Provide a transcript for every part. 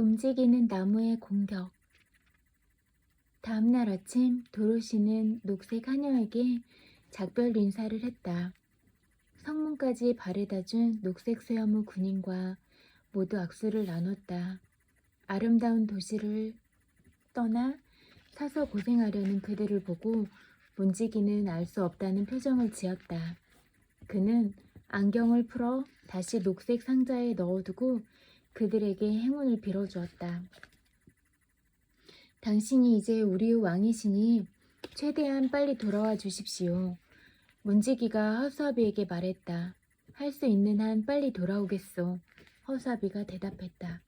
움직이는 나무의 공격. 다음날 아침 도로시는 녹색 하녀에게 작별 인사를 했다. 성문까지 발에다 준 녹색 수염의 군인과 모두 악수를 나눴다. 아름다운 도시를 떠나 사서 고생하려는 그들을 보고 문지기는 알 수 없다는 표정을 지었다. 그는 안경을 풀어 다시 녹색 상자에 넣어두고 그들에게 행운을 빌어주었다. 당신이 이제 우리의 왕이시니 최대한 빨리 돌아와 주십시오. 문지기가 허수아비에게 말했다. 할 수 있는 한 빨리 돌아오겠소. 허수아비가 대답했다.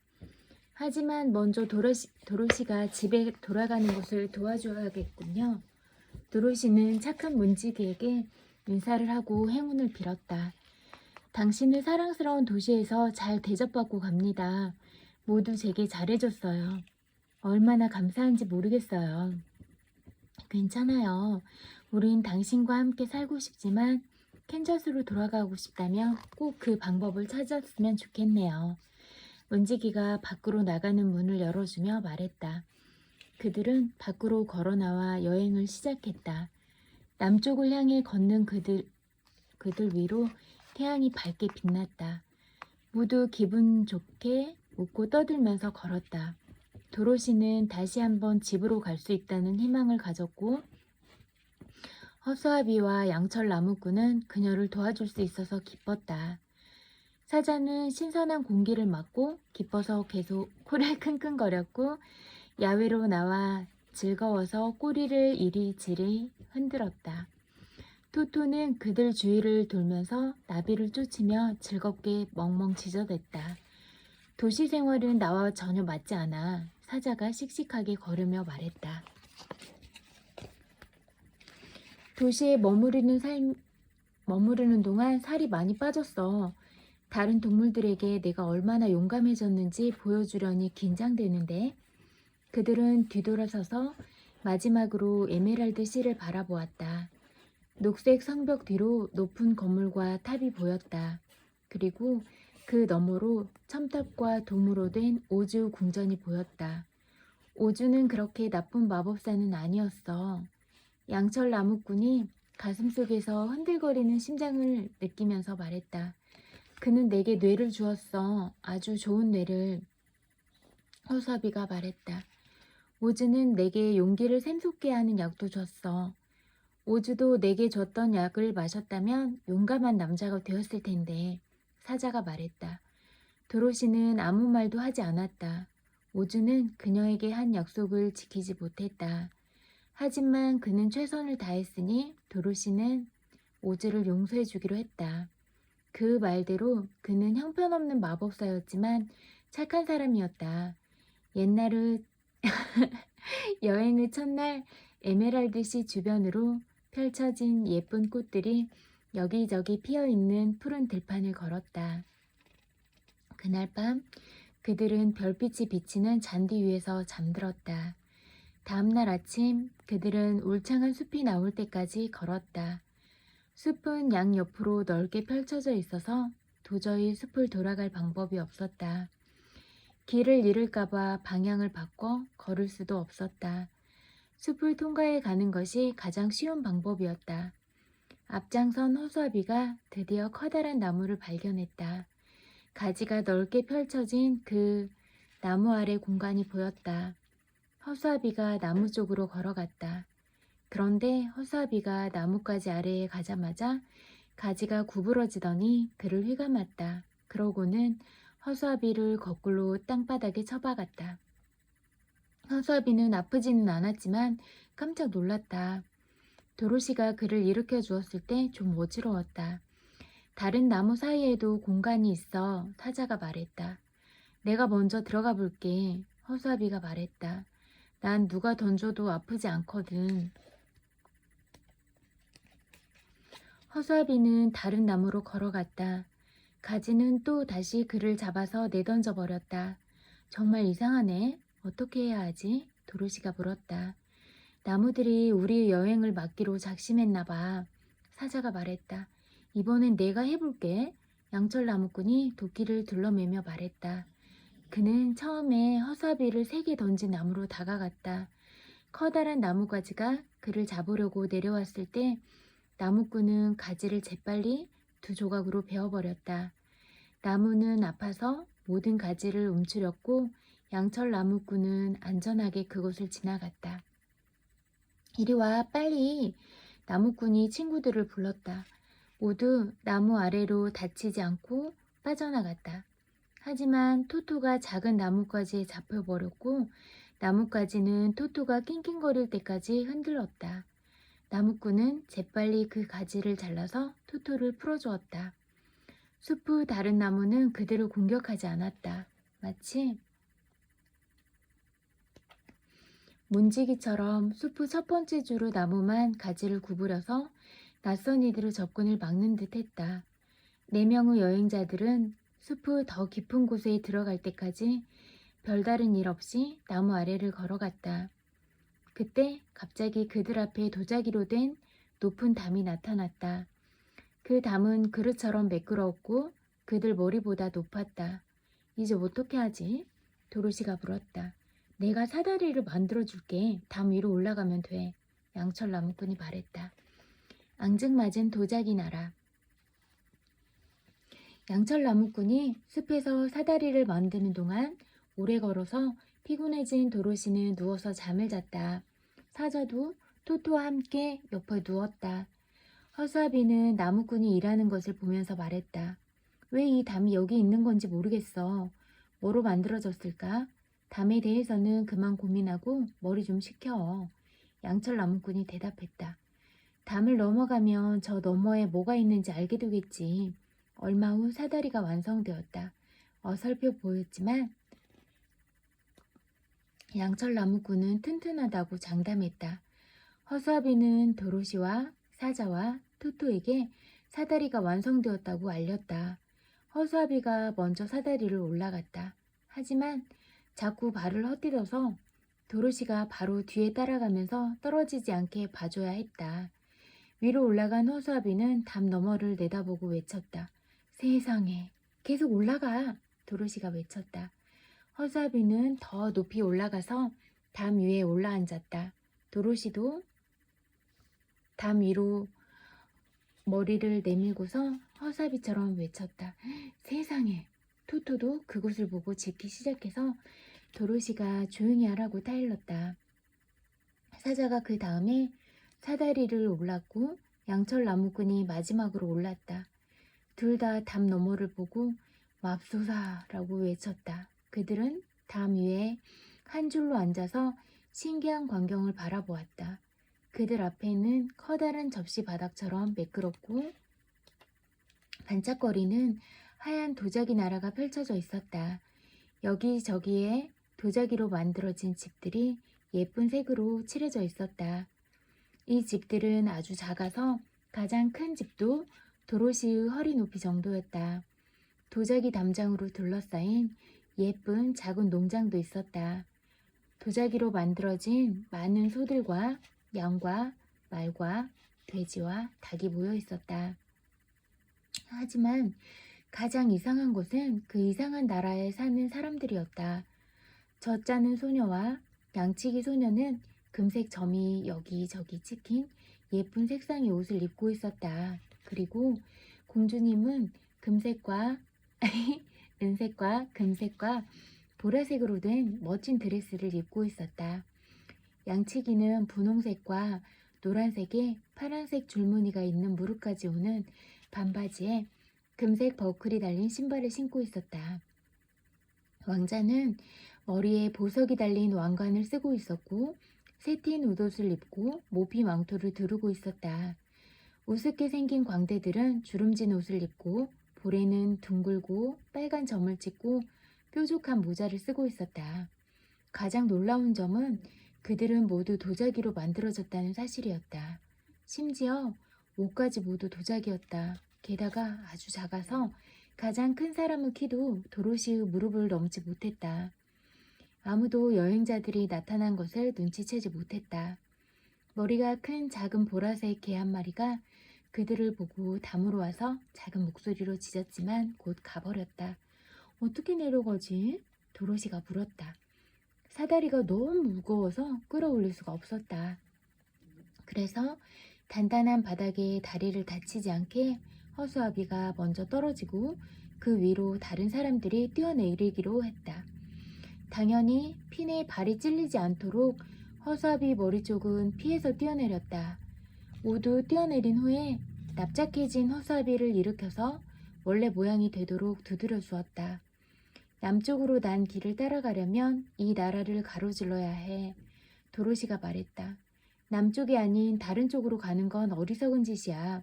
하지만 먼저 도로시가 집에 돌아가는 것을 도와줘야겠군요. 도로시는 착한 문지기에게 인사를 하고 행운을 빌었다. 당신을 사랑스러운 도시에서 잘 대접받고 갑니다. 모두 제게 잘해줬어요. 얼마나 감사한지 모르겠어요. 괜찮아요. 우린 당신과 함께 살고 싶지만 캔저스로 돌아가고 싶다면 꼭 그 방법을 찾았으면 좋겠네요. 문지기가 밖으로 나가는 문을 열어주며 말했다. 그들은 밖으로 걸어나와 여행을 시작했다. 남쪽을 향해 걷는 그들 위로 태양이 밝게 빛났다. 모두 기분 좋게 웃고 떠들면서 걸었다. 도로시는 다시 한번 집으로 갈 수 있다는 희망을 가졌고 허수아비와 양철 나무꾼은 그녀를 도와줄 수 있어서 기뻤다. 사자는 신선한 공기를 맡고 기뻐서 계속 코를 킁킁거렸고 야외로 나와 즐거워서 꼬리를 이리저리 흔들었다. 토토는 그들 주위를 돌면서 나비를 쫓으며 즐겁게 멍멍 짖어댔다. 도시 생활은 나와 전혀 맞지 않아. 사자가 씩씩하게 걸으며 말했다. 도시에 머무르는 동안 살이 많이 빠졌어. 다른 동물들에게 내가 얼마나 용감해졌는지 보여주려니 긴장되는데. 그들은 뒤돌아서서 마지막으로 에메랄드 씨를 바라보았다. 녹색 성벽 뒤로 높은 건물과 탑이 보였다. 그리고 그 너머로 첨탑과 도무로 된 오즈 궁전이 보였다. 오즈는 그렇게 나쁜 마법사는 아니었어. 양철 나무꾼이 가슴속에서 흔들거리는 심장을 느끼면서 말했다. 그는 내게 뇌를 주었어. 아주 좋은 뇌를. 허수아비가 말했다. 오즈는 내게 용기를 샘솟게 하는 약도 줬어. 오즈도 내게 줬던 약을 마셨다면 용감한 남자가 되었을 텐데. 사자가 말했다. 도로시는 아무 말도 하지 않았다. 오즈는 그녀에게 한 약속을 지키지 못했다. 하지만 그는 최선을 다했으니 도로시는 오즈를 용서해 주기로 했다. 그 말대로 그는 형편없는 마법사였지만 착한 사람이었다. 옛날의 여행의 첫날 에메랄드씨 주변으로 펼쳐진 예쁜 꽃들이 여기저기 피어있는 푸른 들판을 걸었다. 그날 밤 그들은 별빛이 비치는 잔디 위에서 잠들었다. 다음날 아침 그들은 울창한 숲이 나올 때까지 걸었다. 숲은 양옆으로 넓게 펼쳐져 있어서 도저히 숲을 돌아갈 방법이 없었다. 길을 잃을까봐 방향을 바꿔 걸을 수도 없었다. 숲을 통과해 가는 것이 가장 쉬운 방법이었다. 앞장선 허수아비가 드디어 커다란 나무를 발견했다. 가지가 넓게 펼쳐진 그 나무 아래 공간이 보였다. 허수아비가 나무 쪽으로 걸어갔다. 그런데 허수아비가 나뭇가지 아래에 가자마자 가지가 구부러지더니 그를 휘감았다. 그러고는 허수아비를 거꾸로 땅바닥에 쳐박았다. 허수아비는 아프지는 않았지만 깜짝 놀랐다. 도로시가 그를 일으켜 주었을 때 좀 어지러웠다. 다른 나무 사이에도 공간이 있어. 사자가 말했다. 내가 먼저 들어가 볼게. 허수아비가 말했다. 난 누가 던져도 아프지 않거든. 허수아비는 다른 나무로 걸어갔다. 가지는 또 다시 그를 잡아서 내던져 버렸다. 정말 이상하네. 어떻게 해야 하지? 도로시가 물었다. 나무들이 우리 여행을 막기로 작심했나 봐. 사자가 말했다. 이번엔 내가 해볼게. 양철 나무꾼이 도끼를 둘러매며 말했다. 그는 처음에 허수아비를 3개 던진 나무로 다가갔다. 커다란 나무가지가 그를 잡으려고 내려왔을 때 나무꾼은 가지를 재빨리 2조각으로 베어버렸다. 나무는 아파서 모든 가지를 움츠렸고 양철 나무꾼은 안전하게 그곳을 지나갔다. 이리 와, 빨리. 나무꾼이 친구들을 불렀다. 모두 나무 아래로 다치지 않고 빠져나갔다. 하지만 토토가 작은 나뭇가지에 잡혀버렸고 나뭇가지는 토토가 낑낑거릴 때까지 흔들렀다. 나무꾼은 재빨리 그 가지를 잘라서 토토를 풀어주었다. 숲의 다른 나무는 그들을 공격하지 않았다. 마치 문지기처럼 숲의 첫 번째 주로 나무만 가지를 구부려서 낯선 이들의 접근을 막는 듯 했다. 4명의 여행자들은 숲의 더 깊은 곳에 들어갈 때까지 별다른 일 없이 나무 아래를 걸어갔다. 그때 갑자기 그들 앞에 도자기로 된 높은 담이 나타났다. 그 담은 그릇처럼 매끄러웠고 그들 머리보다 높았다. 이제 어떻게 하지? 도로시가 물었다. 내가 사다리를 만들어줄게. 담 위로 올라가면 돼. 양철 나무꾼이 말했다. 앙증맞은 도자기 나라. 양철 나무꾼이 숲에서 사다리를 만드는 동안 오래 걸어서 피곤해진 도로시는 누워서 잠을 잤다. 사자도 토토와 함께 옆에 누웠다. 허수아비는 나무꾼이 일하는 것을 보면서 말했다. 왜 이 담이 여기 있는 건지 모르겠어. 뭐로 만들어졌을까? 담에 대해서는 그만 고민하고 머리 좀 식혀. 양철 나무꾼이 대답했다. 담을 넘어가면 저 너머에 뭐가 있는지 알게 되겠지. 얼마 후 사다리가 완성되었다. 어설퍼 보였지만 양철 나무꾼은 튼튼하다고 장담했다. 허수아비는 도로시와 사자와 토토에게 사다리가 완성되었다고 알렸다. 허수아비가 먼저 사다리를 올라갔다. 하지만 자꾸 발을 헛디뎌서 도로시가 바로 뒤에 따라가면서 떨어지지 않게 봐줘야 했다. 위로 올라간 허수아비는 담 너머를 내다보고 외쳤다. 세상에, 계속 올라가! 도로시가 외쳤다. 허수아비는 더 높이 올라가서 담 위에 올라앉았다. 도로시도 담 위로 머리를 내밀고서 허수아비처럼 외쳤다. 세상에! 토토도 그곳을 보고 짖기 시작해서 도로시가 조용히 하라고 타일렀다. 사자가 그 다음에 사다리를 올랐고 양철 나무꾼이 마지막으로 올랐다. 둘 다 담 너머를 보고 맙소사라고 외쳤다. 그들은 담 위에 한 줄로 앉아서 신기한 광경을 바라보았다. 그들 앞에는 커다란 접시 바닥처럼 매끄럽고 반짝거리는 하얀 도자기 나라가 펼쳐져 있었다. 여기저기에 도자기로 만들어진 집들이 예쁜 색으로 칠해져 있었다. 이 집들은 아주 작아서 가장 큰 집도 도로시의 허리 높이 정도였다. 도자기 담장으로 둘러싸인 예쁜 작은 농장도 있었다. 도자기로 만들어진 많은 소들과 양과 말과 돼지와 닭이 모여 있었다. 하지만 가장 이상한 것은 그 이상한 나라에 사는 사람들이었다. 젖자는 소녀와 양치기 소녀는 금색 점이 여기저기 찍힌 예쁜 색상의 옷을 입고 있었다. 그리고 공주님은 금색과 은색과 금색과 보라색으로 된 멋진 드레스를 입고 있었다. 양치기는 분홍색과 노란색에 파란색 줄무늬가 있는 무릎까지 오는 반바지에 금색 버클이 달린 신발을 신고 있었다. 왕자는 머리에 보석이 달린 왕관을 쓰고 있었고 새틴 웃옷을 입고 모피 망토를 두르고 있었다. 우습게 생긴 광대들은 주름진 옷을 입고 볼에는 둥글고 빨간 점을 찍고 뾰족한 모자를 쓰고 있었다. 가장 놀라운 점은 그들은 모두 도자기로 만들어졌다는 사실이었다. 심지어 옷까지 모두 도자기였다. 게다가 아주 작아서 가장 큰 사람의 키도 도로시의 무릎을 넘지 못했다. 아무도 여행자들이 나타난 것을 눈치채지 못했다. 머리가 큰 작은 보라색 개 한 마리가 그들을 보고 담으로 와서 작은 목소리로 짖었지만 곧 가버렸다. 어떻게 내려가지? 도로시가 물었다. 사다리가 너무 무거워서 끌어올릴 수가 없었다. 그래서 단단한 바닥에 다리를 다치지 않게 허수아비가 먼저 떨어지고 그 위로 다른 사람들이 뛰어내리기로 했다. 당연히 핀에 발이 찔리지 않도록 허수아비 머리 쪽은 피해서 뛰어내렸다. 모두 뛰어내린 후에 납작해진 허수아비를 일으켜서 원래 모양이 되도록 두드려 주었다. 남쪽으로 난 길을 따라가려면 이 나라를 가로질러야 해. 도로시가 말했다. 남쪽이 아닌 다른 쪽으로 가는 건 어리석은 짓이야.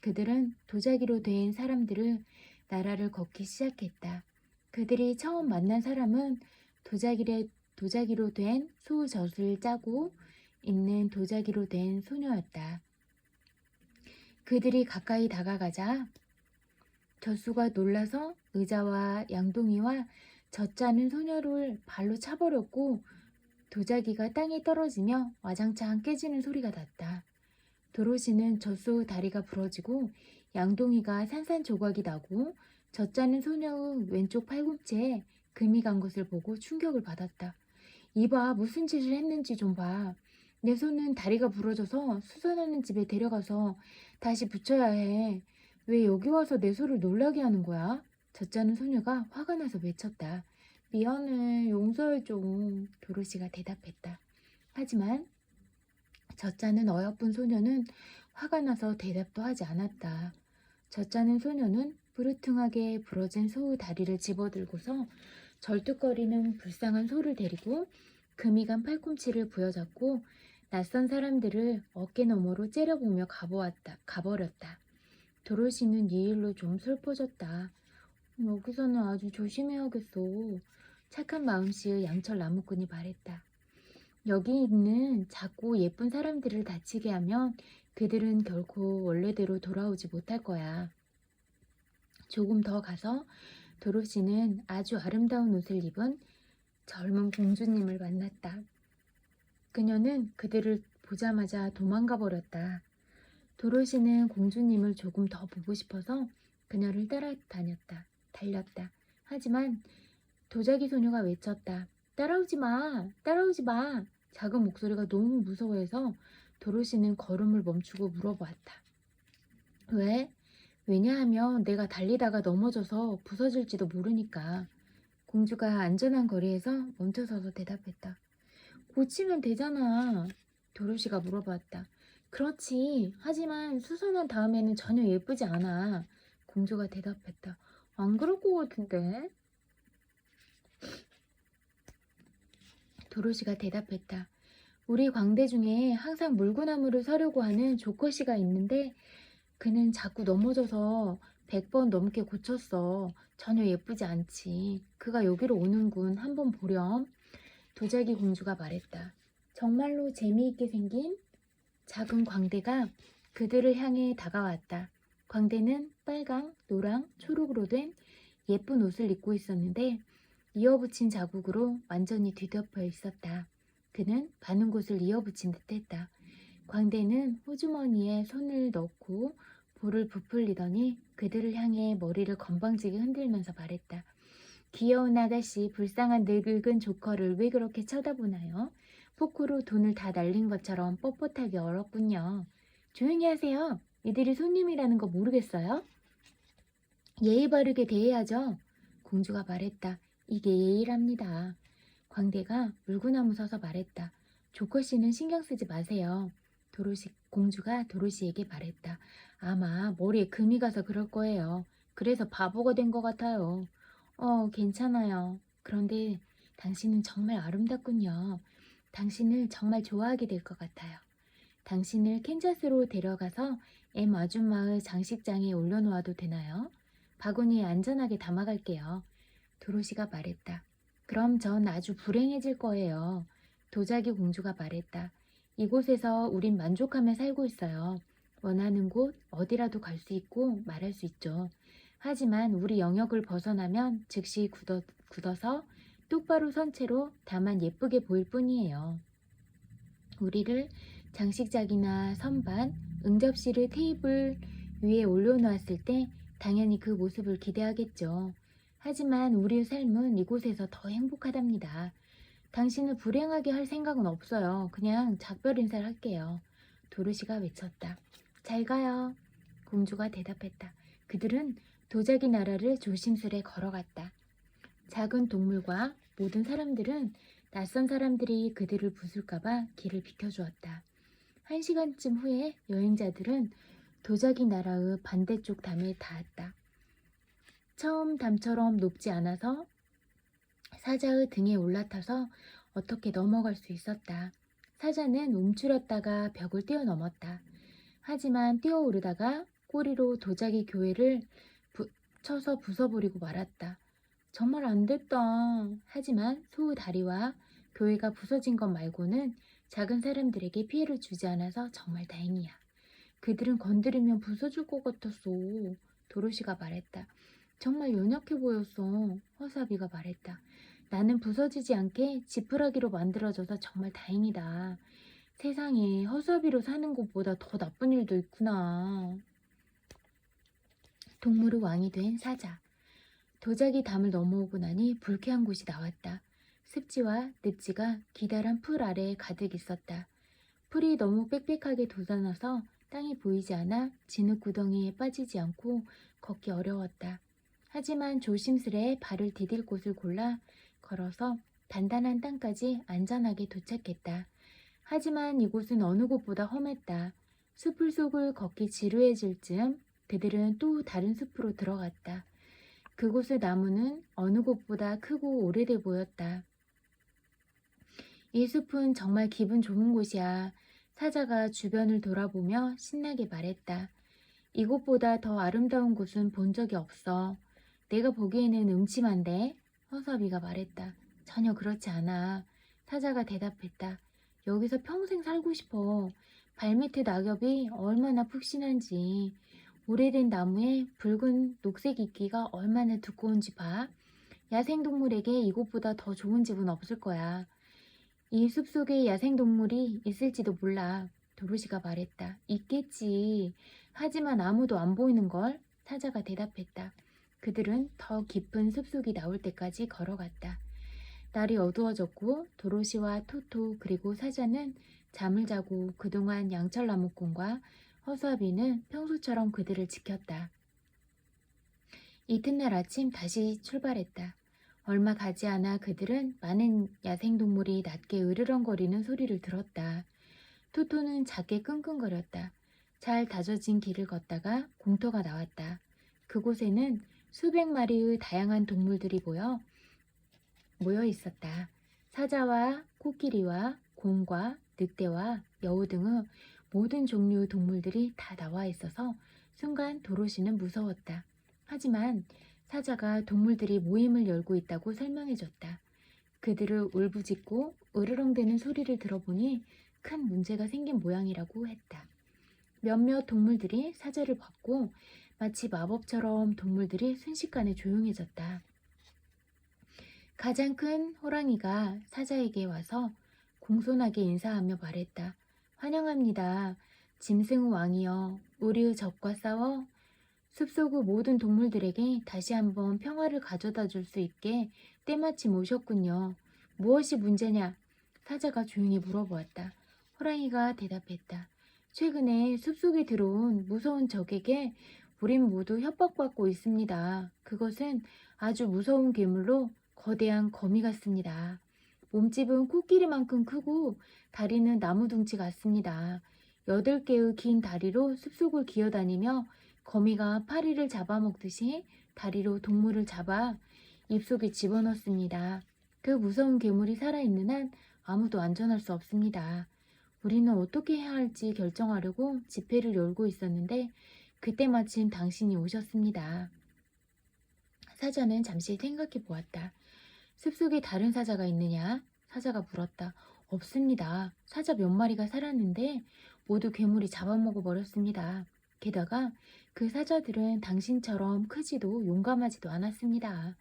그들은 도자기로 된 사람들을 나라를 걷기 시작했다. 그들이 처음 만난 사람은 도자기로 된 소젖을 짜고 있는 도자기로 된 소녀였다. 그들이 가까이 다가가자 젖수가 놀라서 의자와 양동이와 젖 짜는 소녀를 발로 차버렸고 도자기가 땅에 떨어지며 와장창 깨지는 소리가 났다. 도로시는 젖소 다리가 부러지고 양동이가 산산조각이 나고 젖 짜는 소녀의 왼쪽 팔꿈치에 금이 간 것을 보고 충격을 받았다. 이봐, 무슨 짓을 했는지 좀 봐. 내 손은 다리가 부러져서 수선하는 집에 데려가서 다시 붙여야 해. 왜 여기 와서 내 소를 놀라게 하는 거야? 젖 짜는 소녀가 화가 나서 외쳤다. 미안해, 용서해줘. 도로시가 대답했다. 하지만 젖 짜는 어여쁜 소녀는 화가 나서 대답도 하지 않았다. 젖 짜는 소녀는 부르퉁하게 부러진 소의 다리를 집어들고서 절뚝거리는 불쌍한 소를 데리고 금이 간 팔꿈치를 부여잡고 낯선 사람들을 어깨 너머로 째려보며 가버렸다. 도로시는 이 일로 좀 슬퍼졌다. 여기서는 아주 조심해야겠어. 착한 마음씨의 양철 나무꾼이 말했다. 여기 있는 작고 예쁜 사람들을 다치게 하면 그들은 결코 원래대로 돌아오지 못할 거야. 조금 더 가서 도로시는 아주 아름다운 옷을 입은 젊은 공주님을 만났다. 그녀는 그들을 보자마자 도망가 버렸다. 도로시는 공주님을 조금 더 보고 싶어서 그녀를 달렸다. 하지만 도자기 소녀가 외쳤다. 따라오지 마! 따라오지 마! 작은 목소리가 너무 무서워해서 도로시는 걸음을 멈추고 물어보았다. 왜? 왜냐하면 내가 달리다가 넘어져서 부서질지도 모르니까. 공주가 안전한 거리에서 멈춰서서 대답했다. 고치면 되잖아. 도로시가 물어봤다. 그렇지. 하지만 수선한 다음에는 전혀 예쁘지 않아. 공주가 대답했다. 안 그럴 것 같은데? 도로시가 대답했다. 우리 광대 중에 항상 물구나무를 서려고 하는 조커씨가 있는데 그는 자꾸 넘어져서 100번 넘게 고쳤어. 전혀 예쁘지 않지. 그가 여기로 오는군. 한번 보렴. 도자기 공주가 말했다. 정말로 재미있게 생긴 작은 광대가 그들을 향해 다가왔다. 광대는 빨강, 노랑, 초록으로 된 예쁜 옷을 입고 있었는데 이어붙인 자국으로 완전히 뒤덮여 있었다. 그는 많은 곳을 이어붙인 듯했다. 광대는 호주머니에 손을 넣고 볼을 부풀리더니 그들을 향해 머리를 건방지게 흔들면서 말했다. 귀여운 아가씨, 불쌍한 늙은 조커를 왜 그렇게 쳐다보나요? 포크로 돈을 다 날린 것처럼 뻣뻣하게 얼었군요. 조용히 하세요. 이들이 손님이라는 거 모르겠어요? 예의 바르게 대해야죠. 공주가 말했다. 이게 예의랍니다. 광대가 물구나무 서서 말했다. 조커씨는 신경 쓰지 마세요. 공주가 도로시에게 말했다. 아마 머리에 금이 가서 그럴 거예요. 그래서 바보가 된 것 같아요. 괜찮아요. 그런데 당신은 정말 아름답군요. 당신을 정말 좋아하게 될 것 같아요. 당신을 캔자스로 데려가서 M 아줌마의 장식장에 올려놓아도 되나요? 바구니에 안전하게 담아갈게요. 도로시가 말했다. 그럼 전 아주 불행해질 거예요. 도자기 공주가 말했다. 이곳에서 우린 만족하며 살고 있어요. 원하는 곳 어디라도 갈 수 있고 말할 수 있죠. 하지만 우리 영역을 벗어나면 즉시 굳어서 똑바로 선 채로 다만 예쁘게 보일 뿐이에요. 우리를 장식장이나 선반, 응접실의 테이블 위에 올려놓았을 때 당연히 그 모습을 기대하겠죠. 하지만 우리의 삶은 이곳에서 더 행복하답니다. 당신을 불행하게 할 생각은 없어요. 그냥 작별 인사를 할게요. 도르시가 외쳤다. 잘 가요. 공주가 대답했다. 그들은 도자기 나라를 조심스레 걸어갔다. 작은 동물과 모든 사람들은 낯선 사람들이 그들을 부술까봐 길을 비켜주었다. 1시간쯤 후에 여행자들은 도자기 나라의 반대쪽 담에 닿았다. 처음 담처럼 높지 않아서 사자의 등에 올라타서 어떻게 넘어갈 수 있었다. 사자는 움츠렸다가 벽을 뛰어넘었다. 하지만 뛰어오르다가 꼬리로 도자기 교회를 쳐서 부숴버리고 말았다. 정말 안 됐다. 하지만 소의 다리와 교회가 부서진 것 말고는 작은 사람들에게 피해를 주지 않아서 정말 다행이야. 그들은 건드리면 부서질 것 같았어. 도로시가 말했다. 정말 연약해 보였어. 허사비가 말했다. 나는 부서지지 않게 지푸라기로 만들어져서 정말 다행이다. 세상에 허사비로 사는 것보다 더 나쁜 일도 있구나. 동물의 왕이 된 사자. 도자기 담을 넘어오고 나니 불쾌한 곳이 나왔다. 습지와 늪지가 기다란 풀 아래에 가득 있었다. 풀이 너무 빽빽하게 돋아나서 땅이 보이지 않아 진흙 구덩이에 빠지지 않고 걷기 어려웠다. 하지만 조심스레 발을 디딜 곳을 골라 걸어서 단단한 땅까지 안전하게 도착했다. 하지만 이곳은 어느 곳보다 험했다. 숲을 속을 걷기 지루해질 즈음 그들은 또 다른 숲으로 들어갔다. 그곳의 나무는 어느 곳보다 크고 오래돼 보였다. 이 숲은 정말 기분 좋은 곳이야. 사자가 주변을 돌아보며 신나게 말했다. 이곳보다 더 아름다운 곳은 본 적이 없어. 내가 보기에는 음침한데? 허사비가 말했다. 전혀 그렇지 않아. 사자가 대답했다. 여기서 평생 살고 싶어. 발밑의 낙엽이 얼마나 푹신한지. 오래된 나무에 붉은 녹색 이끼가 얼마나 두꺼운지 봐. 야생동물에게 이곳보다 더 좋은 집은 없을 거야. 이 숲속에 야생동물이 있을지도 몰라. 도로시가 말했다. 있겠지. 하지만 아무도 안 보이는걸? 사자가 대답했다. 그들은 더 깊은 숲속이 나올 때까지 걸어갔다. 날이 어두워졌고 도로시와 토토 그리고 사자는 잠을 자고 그동안 양철나무꾼과 허수아비는 평소처럼 그들을 지켰다. 이튿날 아침 다시 출발했다. 얼마 가지 않아 그들은 많은 야생동물이 낮게 으르렁거리는 소리를 들었다. 토토는 작게 끙끙거렸다. 잘 다져진 길을 걷다가 공터가 나왔다. 그곳에는 수백 마리의 다양한 동물들이 모여 있었다. 사자와 코끼리와 곰과 늑대와 여우 등의 모든 종류의 동물들이 다 나와 있어서 순간 도로시는 무서웠다. 하지만 사자가 동물들이 모임을 열고 있다고 설명해줬다. 그들을 울부짖고 으르렁대는 소리를 들어보니 큰 문제가 생긴 모양이라고 했다. 몇몇 동물들이 사자를 봤고 마치 마법처럼 동물들이 순식간에 조용해졌다. 가장 큰 호랑이가 사자에게 와서 공손하게 인사하며 말했다. 환영합니다. 짐승의 왕이여, 우리의 적과 싸워 숲속의 모든 동물들에게 다시 한번 평화를 가져다 줄 수 있게 때마침 오셨군요. 무엇이 문제냐? 사자가 조용히 물어보았다. 호랑이가 대답했다. 최근에 숲속에 들어온 무서운 적에게 우린 모두 협박받고 있습니다. 그것은 아주 무서운 괴물로 거대한 거미 같습니다. 몸집은 코끼리만큼 크고 다리는 나무둥치 같습니다. 8개의 긴 다리로 숲속을 기어다니며 거미가 파리를 잡아먹듯이 다리로 동물을 잡아 입속에 집어넣습니다. 그 무서운 괴물이 살아있는 한 아무도 안전할 수 없습니다. 우리는 어떻게 해야 할지 결정하려고 집회를 열고 있었는데 그때 마침 당신이 오셨습니다. 사자는 잠시 생각해 보았다. 숲속에 다른 사자가 있느냐? 사자가 물었다. 없습니다. 사자 몇 마리가 살았는데 모두 괴물이 잡아먹어 버렸습니다. 게다가 그 사자들은 당신처럼 크지도 용감하지도 않았습니다.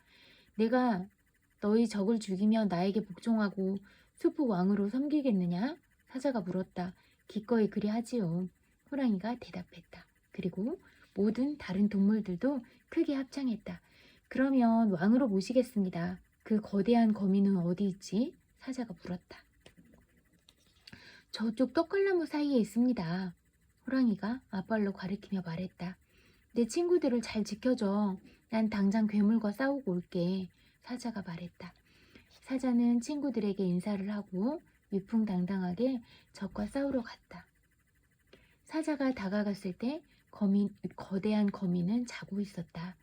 내가 너희 적을 죽이며 나에게 복종하고 숲의 왕으로 섬기겠느냐? 사자가 물었다. 기꺼이 그리하지요. 호랑이가 대답했다. 그리고 모든 다른 동물들도 크게 합창했다. 그러면 왕으로 모시겠습니다. 그 거대한 거미는 어디 있지? 사자가 물었다. 저쪽 떡갈나무 사이에 있습니다. 호랑이가 앞발로 가리키며 말했다. 내 친구들을 잘 지켜줘. 난 당장 괴물과 싸우고 올게. 사자가 말했다. 사자는 친구들에게 인사를 하고 위풍당당하게 적과 싸우러 갔다. 사자가 다가갔을 때 거대한 거미는 자고 있었다.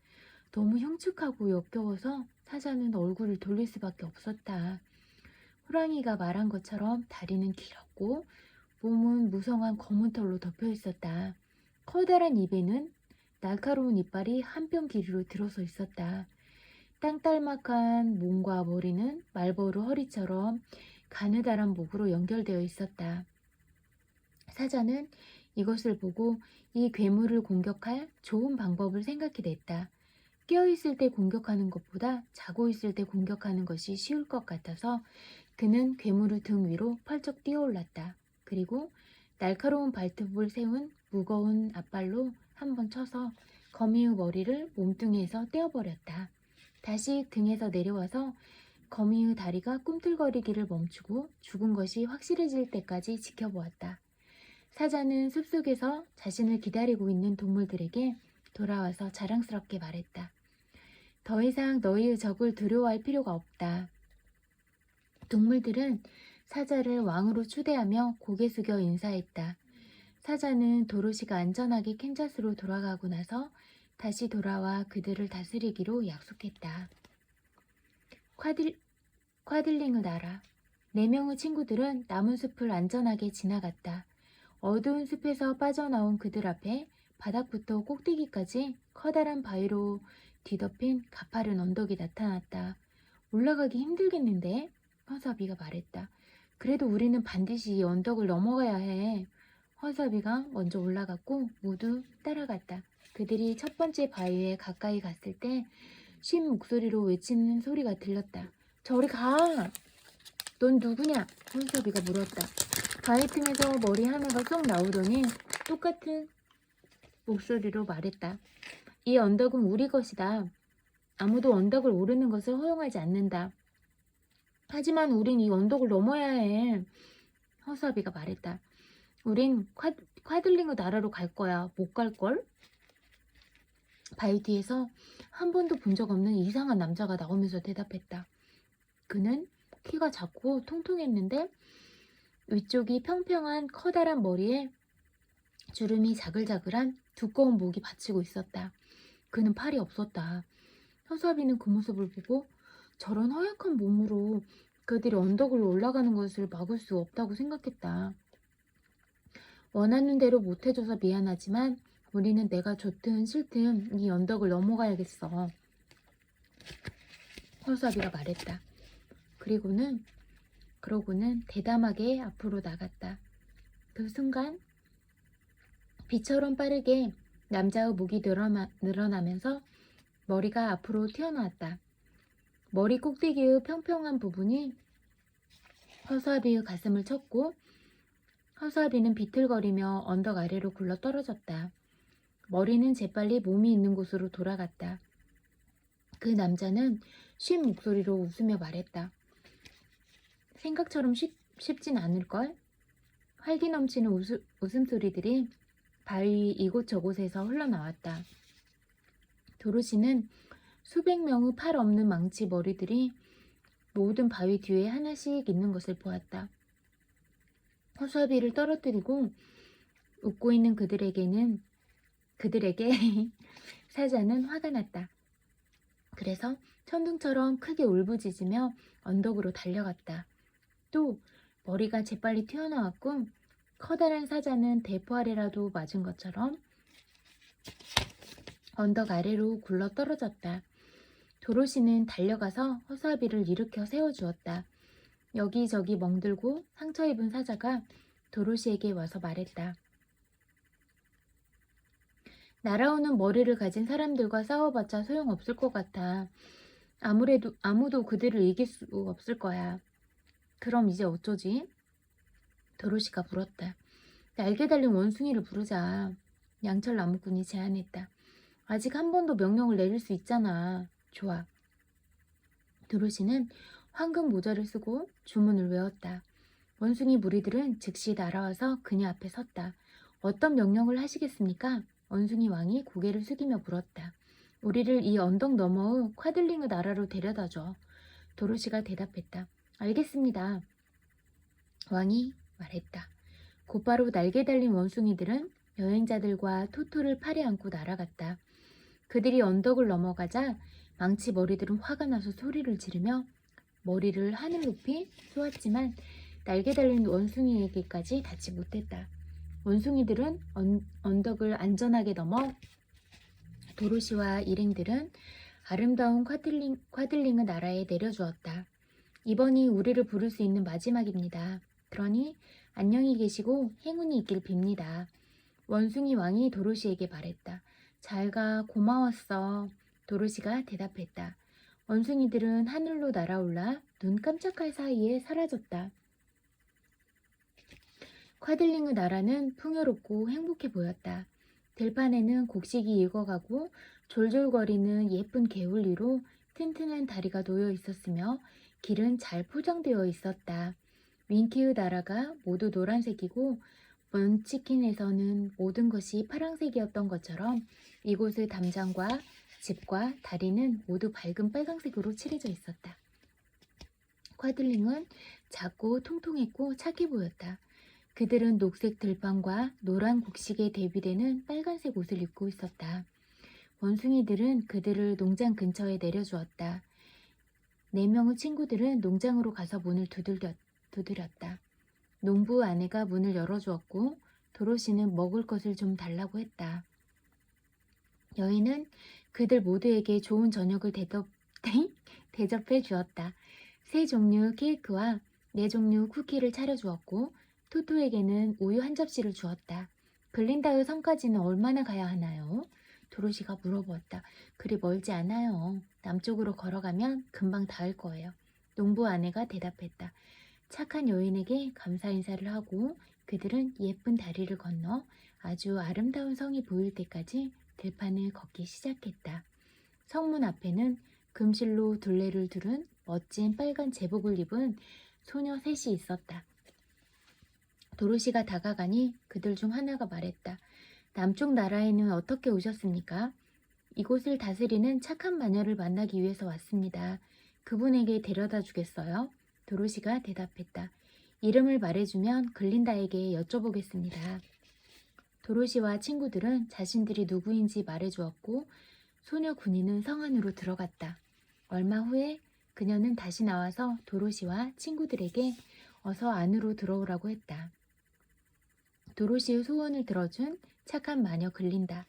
너무 흉측하고 역겨워서 사자는 얼굴을 돌릴 수밖에 없었다. 호랑이가 말한 것처럼 다리는 길었고 몸은 무성한 검은 털로 덮여 있었다. 커다란 입에는 날카로운 이빨이 한 뼘 길이로 들어서 있었다. 땅딸막한 몸과 머리는 말버루 허리처럼 가느다란 목으로 연결되어 있었다. 사자는 이것을 보고 이 괴물을 공격할 좋은 방법을 생각해냈다. 깨어있을 때 공격하는 것보다 자고 있을 때 공격하는 것이 쉬울 것 같아서 그는 괴물의 등 위로 펄쩍 뛰어올랐다. 그리고 날카로운 발톱을 세운 무거운 앞발로 한번 쳐서 거미의 머리를 몸뚱이에서 떼어버렸다. 다시 등에서 내려와서 거미의 다리가 꿈틀거리기를 멈추고 죽은 것이 확실해질 때까지 지켜보았다. 사자는 숲속에서 자신을 기다리고 있는 동물들에게 돌아와서 자랑스럽게 말했다. 더 이상 너희의 적을 두려워할 필요가 없다. 동물들은 사자를 왕으로 추대하며 고개 숙여 인사했다. 사자는 도로시가 안전하게 캔자스로 돌아가고 나서 다시 돌아와 그들을 다스리기로 약속했다. 콰들링의 나라. 4명의 친구들은 남은 숲을 안전하게 지나갔다. 어두운 숲에서 빠져나온 그들 앞에 바닥부터 꼭대기까지 커다란 바위로 뒤덮인 가파른 언덕이 나타났다. 올라가기 힘들겠는데? 허사비가 말했다. 그래도 우리는 반드시 이 언덕을 넘어가야 해. 허사비가 먼저 올라갔고 모두 따라갔다. 그들이 첫 번째 바위에 가까이 갔을 때 쉰 목소리로 외치는 소리가 들렸다. 저리 가! 넌 누구냐? 허사비가 물었다. 바위 틈에서 머리 하나가 쏙 나오더니 똑같은 목소리로 말했다. 이 언덕은 우리 것이다. 아무도 언덕을 오르는 것을 허용하지 않는다. 하지만 우린 이 언덕을 넘어야 해. 허수아비가 말했다. 우린 콰들링의 나라로 갈 거야. 못 갈걸? 바위 뒤에서 한 번도 본 적 없는 이상한 남자가 나오면서 대답했다. 그는 키가 작고 통통했는데 위쪽이 평평한 커다란 머리에 주름이 자글자글한 두꺼운 목이 받치고 있었다. 그는 팔이 없었다. 허수아비는 그 모습을 보고 저런 허약한 몸으로 그들이 언덕을 올라가는 것을 막을 수 없다고 생각했다. 원하는 대로 못해줘서 미안하지만 우리는 내가 좋든 싫든 이 언덕을 넘어가야겠어. 허수아비가 말했다. 그러고는 대담하게 앞으로 나갔다. 그 순간 비처럼 빠르게 남자의 목이 늘어나면서 머리가 앞으로 튀어나왔다. 머리 꼭대기의 평평한 부분이 허수아비의 가슴을 쳤고 허수아비는 비틀거리며 언덕 아래로 굴러 떨어졌다. 머리는 재빨리 몸이 있는 곳으로 돌아갔다. 그 남자는 쉰 목소리로 웃으며 말했다. 생각처럼 쉽진 않을걸? 활기 넘치는 웃음소리들이 바위 이곳저곳에서 흘러나왔다. 도로시는 수백 명의 팔 없는 망치 머리들이 모든 바위 뒤에 하나씩 있는 것을 보았다. 허수아비를 떨어뜨리고 웃고 있는 그들에게 사자는 화가 났다. 그래서 천둥처럼 크게 울부짖으며 언덕으로 달려갔다. 또 머리가 재빨리 튀어나왔고 커다란 사자는 대포 아래라도 맞은 것처럼 언덕 아래로 굴러 떨어졌다. 도로시는 달려가서 허수아비를 일으켜 세워주었다. 여기저기 멍들고 상처 입은 사자가 도로시에게 와서 말했다. 날아오는 머리를 가진 사람들과 싸워봤자 소용없을 것 같아. 아무도 그들을 이길 수 없을 거야. 그럼 이제 어쩌지? 도로시가 물었다. 날개 달린 원숭이를 부르자. 양철 나무꾼이 제안했다. 아직 한 번도 명령을 내릴 수 있잖아. 좋아. 도로시는 황금 모자를 쓰고 주문을 외웠다. 원숭이 무리들은 즉시 날아와서 그녀 앞에 섰다. 어떤 명령을 하시겠습니까? 원숭이 왕이 고개를 숙이며 물었다. 우리를 이 언덕 너머의 콰들링의 나라로 데려다줘. 도로시가 대답했다. 알겠습니다. 왕이 말했다. 곧바로 날개 달린 원숭이들은 여행자들과 토토를 팔에 안고 날아갔다. 그들이 언덕을 넘어가자 망치 머리들은 화가 나서 소리를 지르며 머리를 하늘 높이 쏘았지만 날개 달린 원숭이에게까지 닿지 못했다. 원숭이들은 언덕을 안전하게 넘어 도로시와 일행들은 아름다운 콰들링의 나라에 내려주었다. 이번이 우리를 부를 수 있는 마지막입니다. 그러니 안녕히 계시고 행운이 있길 빕니다. 원숭이 왕이 도로시에게 말했다. 잘가 고마웠어. 도로시가 대답했다. 원숭이들은 하늘로 날아올라 눈 깜짝할 사이에 사라졌다. 콰들링의 나라는 풍요롭고 행복해 보였다. 들판에는 곡식이 익어가고 졸졸거리는 예쁜 개울 위로 튼튼한 다리가 놓여 있었으며 길은 잘 포장되어 있었다. 윙키의 나라가 모두 노란색이고 먼치킨에서는 모든 것이 파란색이었던 것처럼 이곳의 담장과 집과 다리는 모두 밝은 빨강색으로 칠해져 있었다. 콰들링은 작고 통통했고 착해 보였다. 그들은 녹색 들판과 노란 곡식에 대비되는 빨간색 옷을 입고 있었다. 원숭이들은 그들을 농장 근처에 내려주었다. 4명의 친구들은 농장으로 가서 문을 두드렸다. 농부 아내가 문을 열어주었고 도로시는 먹을 것을 좀 달라고 했다. 여인은 그들 모두에게 좋은 저녁을 대접해 주었다. 3종류 케이크와 4종류 쿠키를 차려주었고 토토에게는 우유 한 접시를 주었다. 글린다의 성까지는 얼마나 가야 하나요? 도로시가 물어보았다. 그리 멀지 않아요. 남쪽으로 걸어가면 금방 닿을 거예요. 농부 아내가 대답했다. 착한 여인에게 감사 인사를 하고 그들은 예쁜 다리를 건너 아주 아름다운 성이 보일 때까지 들판을 걷기 시작했다. 성문 앞에는 금실로 둘레를 두른 멋진 빨간 제복을 입은 소녀 셋이 있었다. 도로시가 다가가니 그들 중 하나가 말했다. 남쪽 나라에는 어떻게 오셨습니까? 이곳을 다스리는 착한 마녀를 만나기 위해서 왔습니다. 그분에게 데려다 주겠어요? 도로시가 대답했다. 이름을 말해주면 글린다에게 여쭤보겠습니다. 도로시와 친구들은 자신들이 누구인지 말해주었고 소녀 군인은 성 안으로 들어갔다. 얼마 후에 그녀는 다시 나와서 도로시와 친구들에게 어서 안으로 들어오라고 했다. 도로시의 소원을 들어준 착한 마녀 글린다.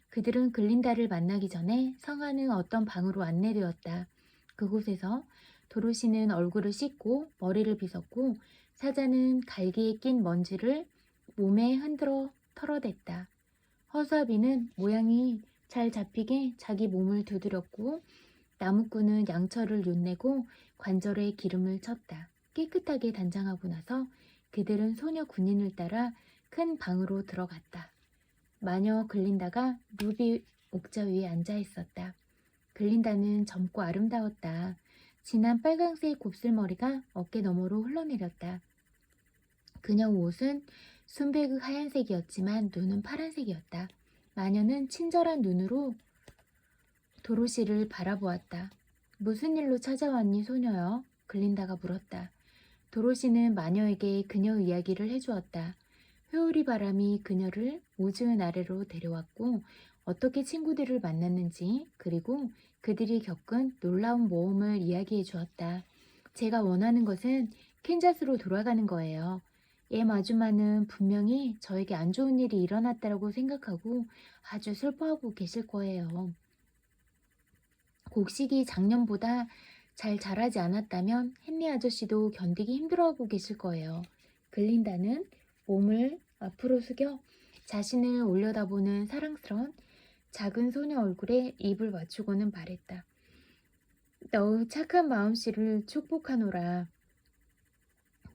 그들은 글린다를 만나기 전에 성 안의 어떤 방으로 안내되었다. 그곳에서 도로시는 얼굴을 씻고 머리를 빗었고 사자는 갈기에 낀 먼지를 몸에 흔들어 털어댔다. 허수아비는 모양이 잘 잡히게 자기 몸을 두드렸고 나무꾼은 양철을 윤내고 관절에 기름을 쳤다. 깨끗하게 단장하고 나서 그들은 소녀 군인을 따라 큰 방으로 들어갔다. 마녀 글린다가 루비 옥자 위에 앉아 있었다. 글린다는 젊고 아름다웠다. 진한 빨강색 곱슬머리가 어깨 너머로 흘러내렸다. 그녀 옷은 순백의 하얀색이었지만 눈은 파란색이었다. 마녀는 친절한 눈으로 도로시를 바라보았다. 무슨 일로 찾아왔니 소녀여? 글린다가 물었다. 도로시는 마녀에게 그녀 이야기를 해주었다. 회오리 바람이 그녀를 우주의 아래로 데려왔고 어떻게 친구들을 만났는지 그리고 그들이 겪은 놀라운 모험을 이야기해 주었다. 제가 원하는 것은 캔자스로 돌아가는 거예요. 아줌마는 분명히 저에게 안 좋은 일이 일어났다고 생각하고 아주 슬퍼하고 계실 거예요. 곡식이 작년보다 잘 자라지 않았다면 헨리 아저씨도 견디기 힘들어하고 계실 거예요. 글린다는 몸을 앞으로 숙여 자신을 올려다보는 사랑스러운 작은 소녀 얼굴에 입을 맞추고는 말했다. 너의 착한 마음씨를 축복하노라.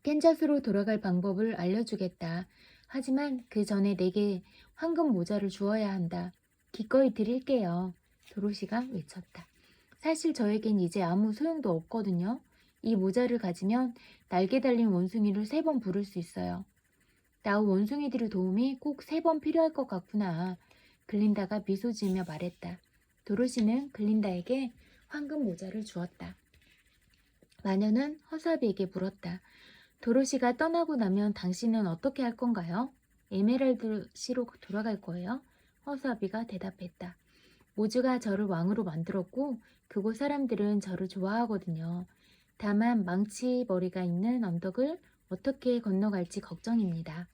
캔자스로 돌아갈 방법을 알려주겠다. 하지만 그 전에 내게 황금 모자를 주어야 한다. 기꺼이 드릴게요. 도로시가 외쳤다. 사실 저에겐 이제 아무 소용도 없거든요. 이 모자를 가지면 날개 달린 원숭이를 3번 부를 수 있어요. 나우 원숭이들의 도움이 꼭 3번 필요할 것 같구나. 글린다가 미소 지으며 말했다. 도로시는 글린다에게 황금 모자를 주었다. 마녀는 허수아비에게 물었다. 도로시가 떠나고 나면 당신은 어떻게 할 건가요? 에메랄드 시로 돌아갈 거예요? 허수아비가 대답했다. 모주가 저를 왕으로 만들었고 그곳 사람들은 저를 좋아하거든요. 다만 망치 머리가 있는 언덕을 어떻게 건너갈지 걱정입니다.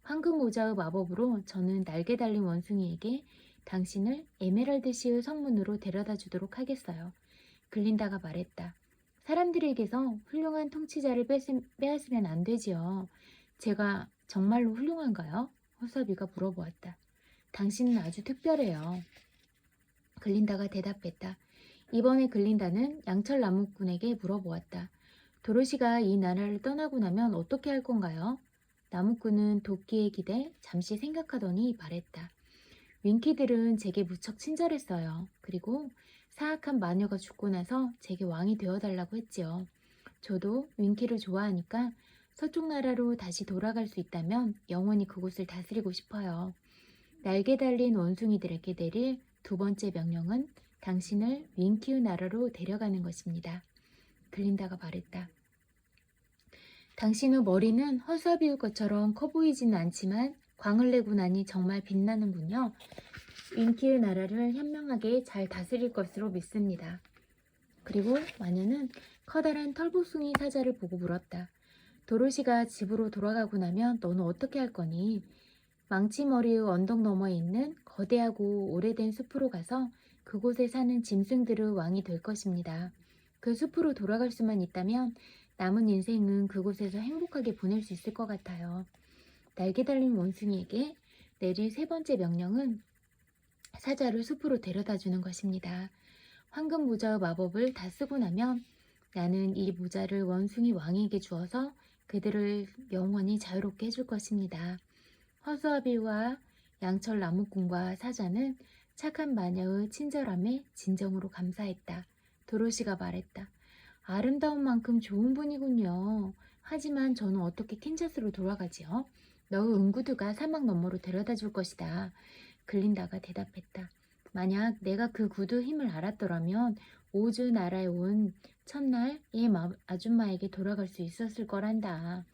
황금 모자의 마법으로 저는 날개 달린 원숭이에게 당신을 에메랄드 시의 성문으로 데려다 주도록 하겠어요. 글린다가 말했다. 사람들에게서 훌륭한 통치자를 빼앗으면 안 되지요. 제가 정말로 훌륭한가요? 허수아비가 물어보았다. 당신은 아주 특별해요. 글린다가 대답했다. 이번에 글린다는 양철 나무꾼에게 물어보았다. 도로시가 이 나라를 떠나고 나면 어떻게 할 건가요? 나무꾼은 도끼에 기대 잠시 생각하더니 말했다. 윙키들은 제게 무척 친절했어요. 그리고 사악한 마녀가 죽고 나서 제게 왕이 되어달라고 했지요. 저도 윙키를 좋아하니까 서쪽 나라로 다시 돌아갈 수 있다면 영원히 그곳을 다스리고 싶어요. 날개 달린 원숭이들에게 내릴 2번째 명령은 당신을 윙키의 나라로 데려가는 것입니다. 글린다가 말했다. 당신의 머리는 허수아비의 것처럼 커 보이지는 않지만 광을 내고 나니 정말 빛나는군요. 윙키의 나라를 현명하게 잘 다스릴 것으로 믿습니다. 그리고 마녀는 커다란 털보숭이 사자를 보고 물었다. 도로시가 집으로 돌아가고 나면 너는 어떻게 할 거니? 망치머리의 언덕 너머에 있는 거대하고 오래된 숲으로 가서 그곳에 사는 짐승들의 왕이 될 것입니다. 그 숲으로 돌아갈 수만 있다면 남은 인생은 그곳에서 행복하게 보낼 수 있을 것 같아요. 날개 달린 원숭이에게 내릴 3번째 명령은 사자를 숲으로 데려다 주는 것입니다. 황금 모자의 마법을 다 쓰고 나면 나는 이 모자를 원숭이 왕에게 주어서 그들을 영원히 자유롭게 해줄 것입니다. 허수아비와 양철 나무꾼과 사자는 착한 마녀의 친절함에 진정으로 감사했다. 도로시가 말했다. 아름다운 만큼 좋은 분이군요. 하지만 저는 어떻게 캔자스로 돌아가지요? 너의 응구두가 사막 너머로 데려다 줄 것이다. 글린다가 대답했다. 만약 내가 그 구두 힘을 알았더라면 오즈 나라에 온 첫날 이 아줌마에게 돌아갈 수 있었을 거란다.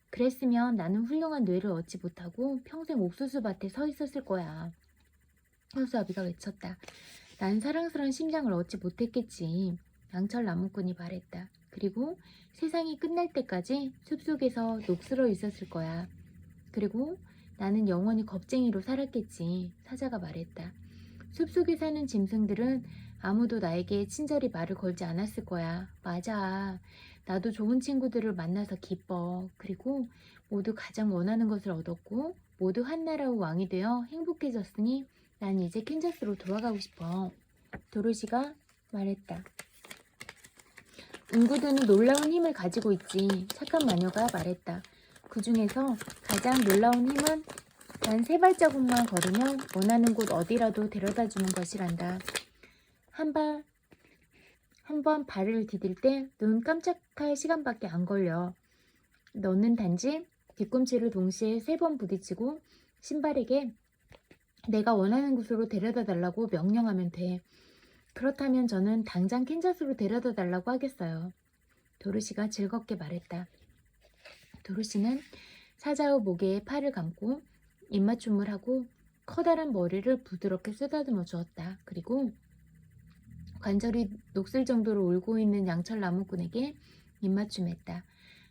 그랬으면 나는 훌륭한 뇌를 얻지 못하고 평생 옥수수 밭에 서 있었을 거야. 허수아비가 외쳤다. 난 사랑스러운 심장을 얻지 못했겠지. 양철 나무꾼이 말했다. 그리고 세상이 끝날 때까지 숲속에서 녹슬어 있었을 거야. 그리고 나는 영원히 겁쟁이로 살았겠지. 사자가 말했다. 숲속에 사는 짐승들은 아무도 나에게 친절히 말을 걸지 않았을 거야. 맞아. 나도 좋은 친구들을 만나서 기뻐. 그리고 모두 가장 원하는 것을 얻었고 모두 한나라의 왕이 되어 행복해졌으니 난 이제 캔자스로 돌아가고 싶어. 도로시가 말했다. 응구두는 놀라운 힘을 가지고 있지. 착한 마녀가 말했다. 그 중에서 가장 놀라운 힘은 단 3발자국만 걸으면 원하는 곳 어디라도 데려다주는 것이란다. 한 번 발을 디딜 때 눈 깜짝할 시간밖에 안 걸려. 너는 단지 뒤꿈치를 동시에 3번 부딪히고 신발에게 내가 원하는 곳으로 데려다 달라고 명령하면 돼. 그렇다면 저는 당장 캔자스로 데려다 달라고 하겠어요. 도로시가 즐겁게 말했다. 도로시는 사자의 목에 팔을 감고 입맞춤을 하고 커다란 머리를 부드럽게 쓰다듬어 주었다. 그리고 관절이 녹슬 정도로 울고 있는 양철 나무꾼에게 입맞춤했다.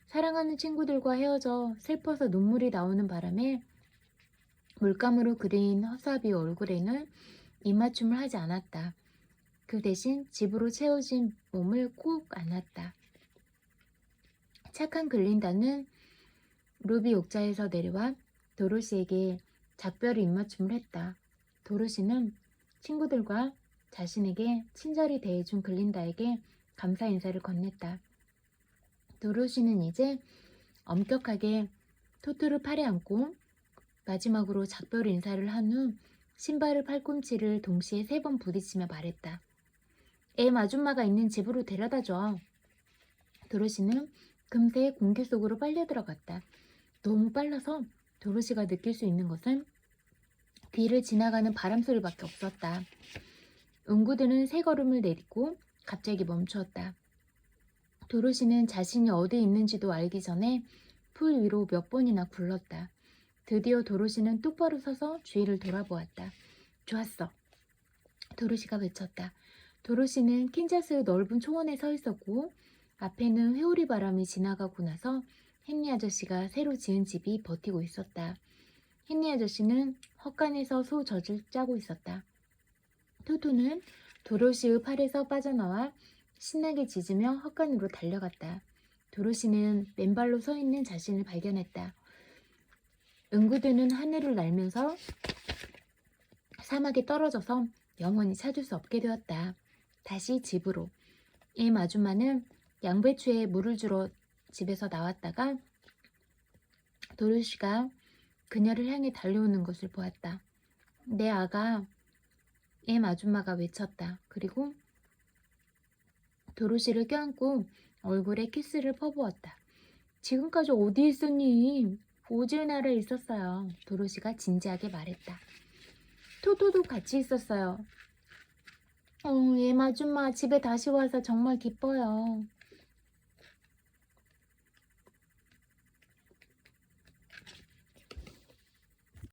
사랑하는 친구들과 헤어져 슬퍼서 눈물이 나오는 바람에 물감으로 그린 허수아비의 얼굴에는 입맞춤을 하지 않았다. 그 대신 집으로 채워진 몸을 꼭 안았다. 착한 글린다는 루비 옥자에서 내려와 도로시에게 작별의 입맞춤을 했다. 도로시는 친구들과 자신에게 친절히 대해준 글린다에게 감사 인사를 건넸다. 도로시는 이제 엄격하게 토토를 팔에 안고 마지막으로 작별 인사를 한 후 신발의 팔꿈치를 동시에 3번 부딪히며 말했다. 엠 아줌마가 있는 집으로 데려다줘. 도로시는 금세 공기 속으로 빨려 들어갔다. 너무 빨라서 도로시가 느낄 수 있는 것은 뒤를 지나가는 바람 소리밖에 없었다. 응구드는 세 걸음을 내딛고 갑자기 멈추었다. 도로시는 자신이 어디 있는지도 알기 전에 풀 위로 몇 번이나 굴렀다. 드디어 도로시는 똑바로 서서 주위를 돌아보았다. 좋았어. 도로시가 외쳤다. 도로시는 캔자스 넓은 초원에 서 있었고 앞에는 회오리 바람이 지나가고 나서 헨리 아저씨가 새로 지은 집이 버티고 있었다. 헨리 아저씨는 헛간에서 소 젖을 짜고 있었다. 토토는 도로시의 팔에서 빠져나와 신나게 짖으며 헛간으로 달려갔다. 도로시는 맨발로 서 있는 자신을 발견했다. 응구드는 하늘을 날면서 사막에 떨어져서 영원히 찾을 수 없게 되었다. 다시 집으로. 엠 아줌마는 양배추에 물을 주러 집에서 나왔다가 도로시가 그녀를 향해 달려오는 것을 보았다. 내 아가, 엠 아줌마가 외쳤다. 그리고 도로시를 껴안고 얼굴에 키스를 퍼부었다. 지금까지 어디 있었니? 오즈나라에 있었어요. 도로시가 진지하게 말했다. 토토도 같이 있었어요. 엠 아줌마 집에 다시 와서 정말 기뻐요.